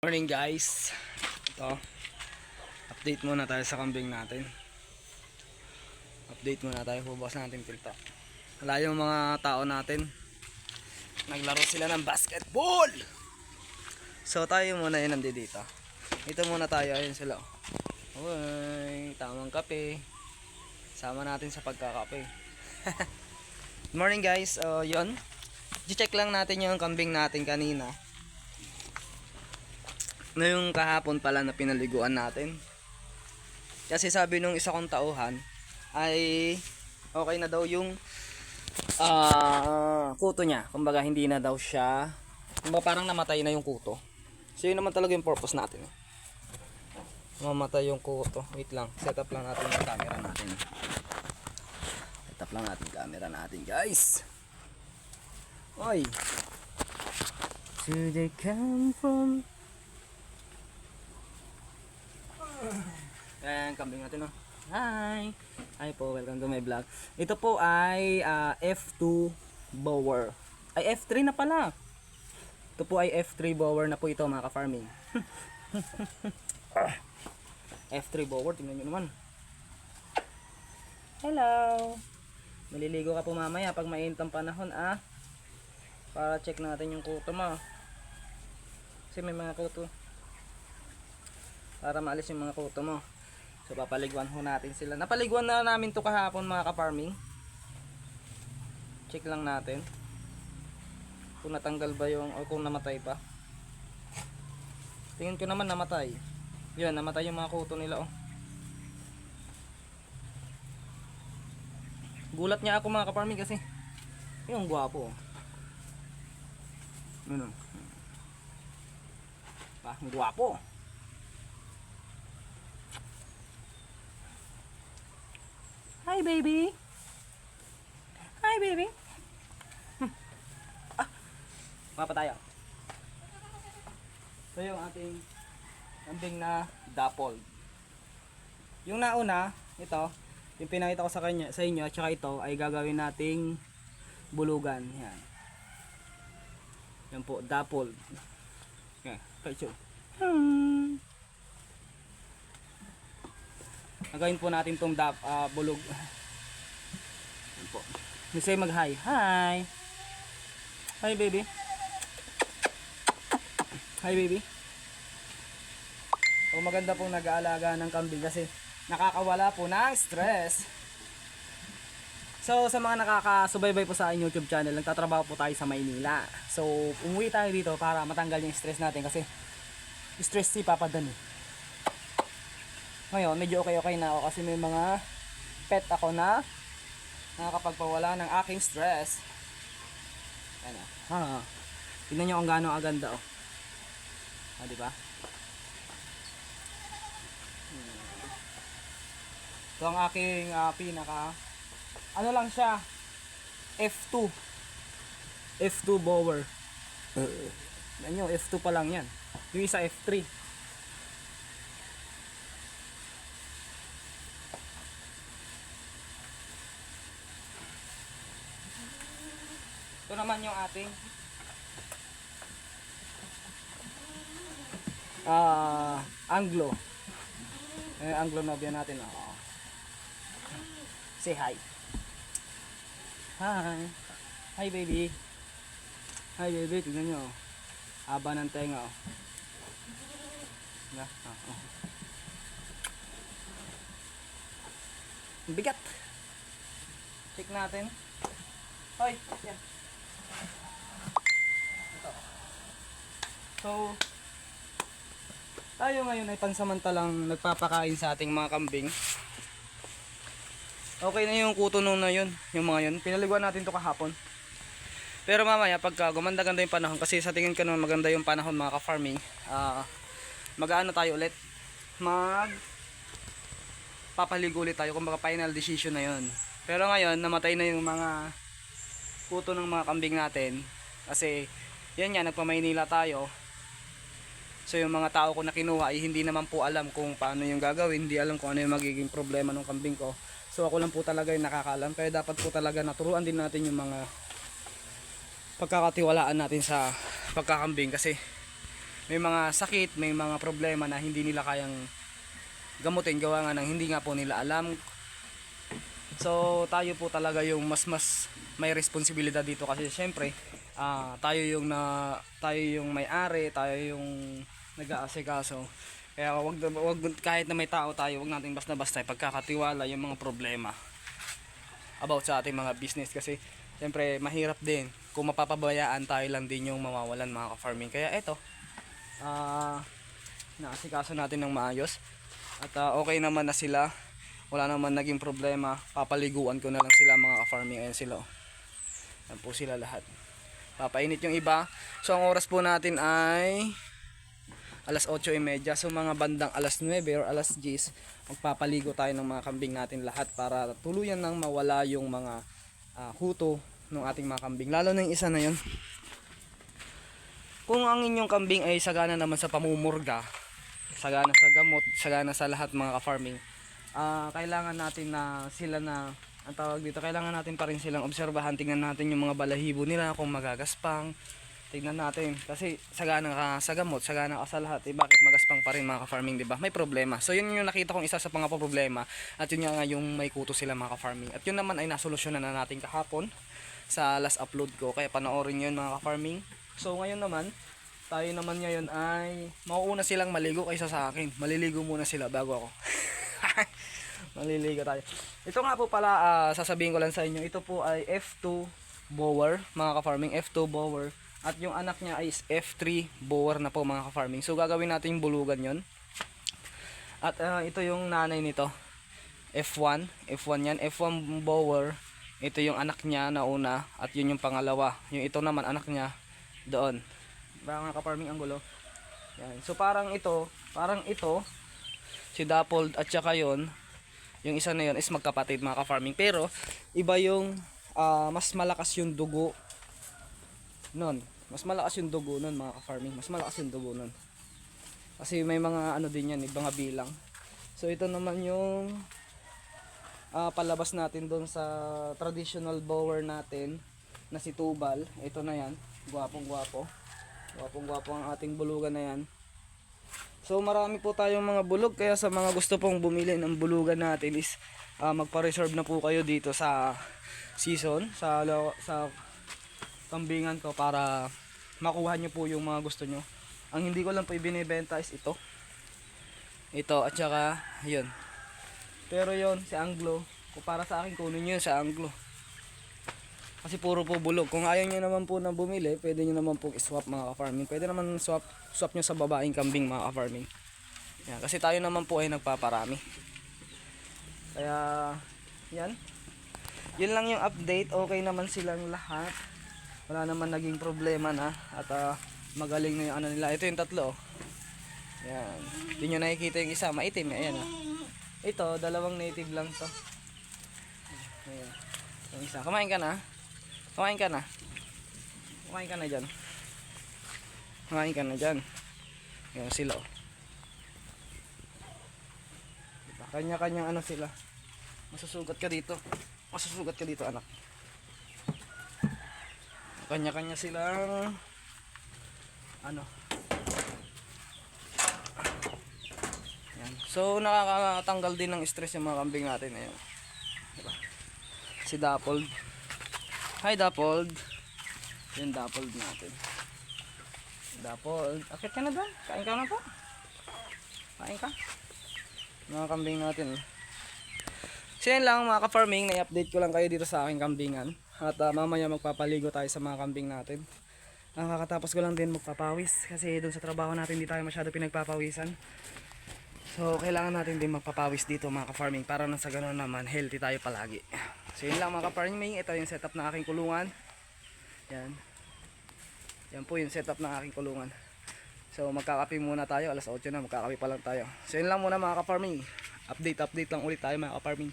Morning guys. Ito, update muna tayo sa kambing natin. Update muna tayo, bubukas natin pinto. Wala yung mga tao natin. Naglaro sila ng basketball. So tayo muna yun nandito. Ito muna tayo, ayun sila. Uy, tamang kape. Sama natin sa pagkakape. Good morning guys. Yun. I-check lang natin yung kambing natin kanina. Na yung kahapon pala na pinaliguan natin. Kasi sabi nung isa kong tauhan ay okay na daw yung kuto niya. Kumbaga hindi na daw siya, kumbaga parang namatay na yung kuto. So yun naman talaga yung purpose natin. Mamatay yung kuto. Wait lang, set up lang natin yung camera natin. Set up lang natin yung camera natin guys. Oy, do they come from? Ayan, kambing natin, no? Hi! Hi po, welcome to my vlog. Ito po ay F2 Bower. Ay, F3 na pala. Ito po ay F3 Bower na po ito, mga ka-farming. F3 Bower, tingnan nyo naman. Hello! Maliligo ka po mamaya pag mainit ang panahon, para check natin yung kuto mo. Kasi may mga kuto. Para maalis yung mga kuto mo. So papaliguan ho natin sila. Napaliguan na namin to kahapon, mga ka-farming. Check lang natin kung natanggal ba yung, o kung namatay pa. Tingin ko naman namatay. Yun, namatay yung mga kuto nila, oh. Gulat niya ako, mga ka-farming, kasi yung gwapo, oh. Ano? Ang gwapo. Hi baby. Hi baby. Mapa tayo. Ito yung ating kambing na dappled. Yung nauna, ito, yung pinakita ko sa inyo, at saka ito ay gagawin nating bulugan. Yan. Yan po, dappled. Okay, kaitso. Nagawin po natin tong bulog. Yan po. Say mag-hi. Hi. Hi baby. Hi baby. O maganda pong nag-aalaga ng kambing kasi nakakawala po ng stress. So sa mga nakakasubaybay po sa aking YouTube channel, nagtatrabaho po tayo sa Maynila. So umuwi tayo dito para matanggal yung stress natin kasi stress si Papa Dan. Ngayon, medyo okay na ako kasi may mga pet ako na nakakapagpawala ng aking stress. Ano? Tingnan nyo kung gaano aganda, oh. Diba? Ito ang aking pinaka, ano lang siya, F2 Bower. Tingnan nyo, F2 pa lang yan. Yung isa F3. Ito naman yung ating Anglo. Anglo nobya natin. Say hi. Hi. Hi baby. Hi baby, tignan nyo. Haba ng tenga, oh. Bigat. Check natin. Hoy, yan. So, tayo ngayon ay pansamantalang nagpapakain sa ating mga kambing. Okay na yung kuto nung na yun, yung mga yun. Pinaliguan natin to kahapon. Pero mamaya pagka gumanda-ganda yung panahon, kasi sa tingin ko naman maganda yung panahon, mga ka-farming, mag-aano tayo ulit, papaligo ulit tayo, kumbaga final decision na yun. Pero ngayon namatay na yung mga kuto ng mga kambing natin kasi yan nga, nagpa-Maynila tayo. So yung mga tao ko na kinuha ay hindi naman po alam kung paano yung gagawin, hindi alam kung ano yung magiging problema ng kambing ko. So ako lang po talaga yung nakakaalam, kaya dapat po talaga naturuan din natin yung mga pagkakatiwalaan natin sa pagkakambing kasi may mga sakit, may mga problema na hindi nila kayang gamutin gawa nga ng hindi nga po nila alam. So tayo po talaga yung mas may responsibilidad dito kasi syempre tayo yung may-ari, tayo yung nag-aasikaso. Kaya wag kahit na may tao tayo, wag nating basta-basta pagkakatiwala yung mga problema about sa ating mga business kasi syempre mahirap din kung mapapabayaan tayo lang din yung mawawalan mga ka-farming. Kaya eto, naasikaso natin ng maayos at okay naman na sila, wala naman naging problema. Papaliguan ko na lang sila mga ka-farming. Ayan sila, ayan po sila lahat, papainit yung iba. So ang oras po natin ay alas 8:30. So mga bandang alas 9 or alas 10 magpapaligo tayo ng mga kambing natin lahat para tuluyan nang mawala yung mga huto ng ating mga kambing, lalo na yung isa na yun. Kung ang inyong kambing ay sagana naman sa pamumurga, sagana sa gamot, sagana sa lahat mga ka-farming, kailangan natin na sila na ang tawag dito, kailangan natin pa rin silang obserbahan. Tingnan natin yung mga balahibo nila kung magagaspang. Tingnan natin kasi sagana ka sa gamot, sagana ka sa lahat, bakit magaspang pa rin mga ka-farming, di ba? May problema. So yun yung nakita kong isa sa mga problema at yun nga yung may kuto sila mga ka-farming. At yun naman ay nasolusyonan na natin kahapon sa last upload ko, kaya panoorin yun mga ka-farming. So ngayon naman, tayo naman ngayon ay mauuna silang maligo kaysa sa akin. Maliligo muna sila bago ako. Maliligo tayo. Ito nga po pala, sasabihin ko lang sa inyo, ito po ay F2 Bower mga ka-farming, F2 Bower. At yung anak niya ay F3 Bower na po mga ka-farming. So gagawin natin yung bulugan yon. At ito yung nanay nito, F1 yan, F1 Bower. Ito yung anak niya na una at yun yung pangalawa. Yung ito naman anak niya doon. Mga ka-farming ang gulo. Yan. So parang ito si Dappled at saka yung isa na yun is magkapatid mga ka-farming. Pero iba yung mas malakas yung dugo nun. Mas malakas yung dugo nun mga ka-farming. Mas malakas yung dugo nun. Kasi may mga ano din yan, mga bilang. So ito naman yung palabas natin doon sa traditional bower natin na si Tubal. Ito na yan. Gwapong-gwapo ang ating bulugan na yan. So marami po tayong mga bulog, kaya sa mga gusto pong bumili ng bulugan natin is magpa-reserve na po kayo dito sa season, sa kambingan ko para makuha nyo po yung mga gusto nyo. Ang hindi ko lang po ibinibenta is ito at saka yun. Pero yun si Anglo, kung para sa akin kunin nyo yun sa Anglo kasi puro po bulog. Kung ayaw nyo naman po na bumili, pwede nyo naman po i-swap mga ka-farming. Pwede naman swap nyo sa babaeng kambing mga ka-farming. Yan, kasi tayo naman po ay nagpaparami. Kaya yan, yun lang yung update. Okay naman silang lahat, wala naman naging problema na at magaling na yung ano nila. Ito yung tatlo. Yan, hindi nyo nakikita yung isa maitim. Ayan, ito dalawang native lang to. Ayan, yung isa. Kumain ka na dyan. Ayan sila. Diba? Kanya-kanyang ano sila. Masusugat ka dito anak. Kanya-kanya silang ano. Yan. So nakakatanggal din ng stress yung mga kambing natin na yun. Diba? Si Dappled. Hi Dappled. Yung Dappled natin. Dappled. Akit ka na doon? Kain ka na po? Kain ka? Mga kambing natin. So yan lang mga ka-farming, na-update ko lang kayo dito sa aking kambingan. At mamaya magpapaligo tayo sa mga kambing natin. Kakatapos ko lang din magpapawis kasi doon sa trabaho natin hindi tayo masyado pinagpapawisan. So kailangan natin din magpapawis dito mga ka-farming para nang sa ganoon naman healthy tayo palagi. So yun lang mga ka-farming, ito yung setup ng aking kulungan. Yan po yung setup ng aking kulungan. So magkakape muna tayo, alas 8 na, magkakape pa lang tayo. So yun lang muna mga ka-farming. Update lang ulit tayo mga ka-farming.